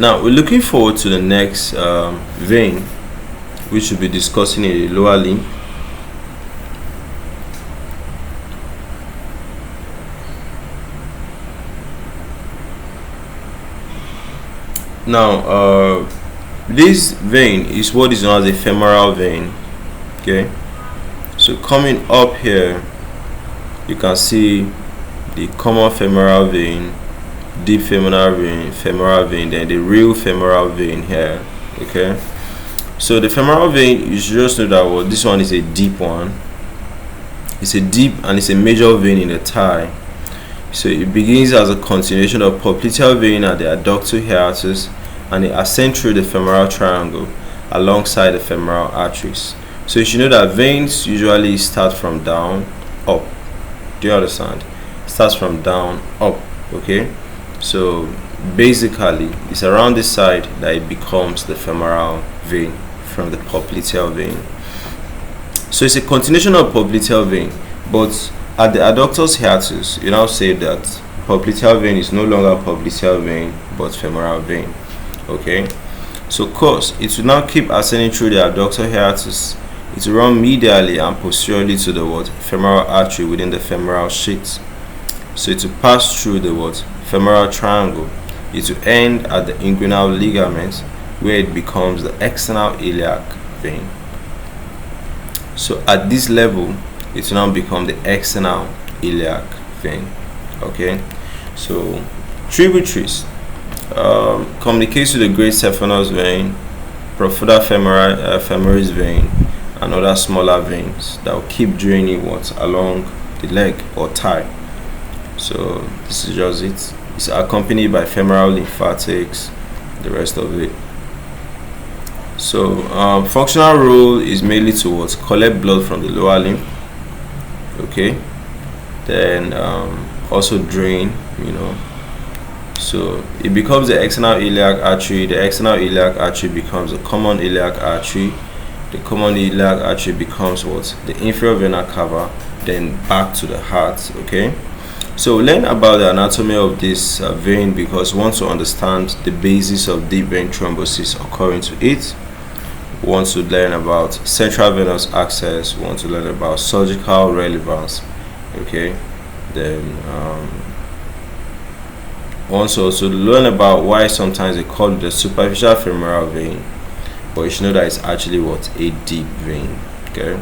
Now we're looking forward to the next vein, which we'll be discussing in the lower limb. Now this vein is what is known as a femoral vein. Okay, so coming up here you can see the common femoral vein, deep femoral vein, then the real femoral vein here. Okay, so the femoral vein, you should just know that this one is a deep one. It's a deep and it's a major vein in the thigh. So it begins as a continuation of popliteal vein at the adductor hiatus, and it ascends through the femoral triangle alongside the femoral arteries. So you should know that veins usually start from down up. Do you understand? Starts from down up. Okay, so basically it's around this side that it becomes the femoral vein from the popliteal vein. So it's a continuation of popliteal vein, but at the adductors hiatus you now say that popliteal vein is no longer popliteal vein but femoral vein. Okay, so of course it will now keep ascending through the adductor hiatus. It will run medially and posteriorly to the femoral artery within the femoral sheath. So it will pass through the femoral triangle. It will end at the inguinal ligament, where it becomes the external iliac vein. So at this level it will now become the external iliac vein. Okay, so tributaries communicates with the great saphenous vein, profunda femoris vein, and other smaller veins that will keep draining along the leg or thigh. So this is just it. It's accompanied by femoral lymphatics, the rest of it. So functional role is mainly to collect blood from the lower limb. Okay, then also drain, so it becomes the external iliac artery. The external iliac artery becomes the common iliac artery. The common iliac artery becomes the inferior vena cava, then back to the heart. Okay, so learn about the anatomy of this vein, because we want to understand the basis of deep vein thrombosis occurring to it. We want to learn about central venous access. We want to learn about surgical relevance. Okay, then we want to also learn about why sometimes they call it the superficial femoral vein, but you should know that it's actually a deep vein. Okay.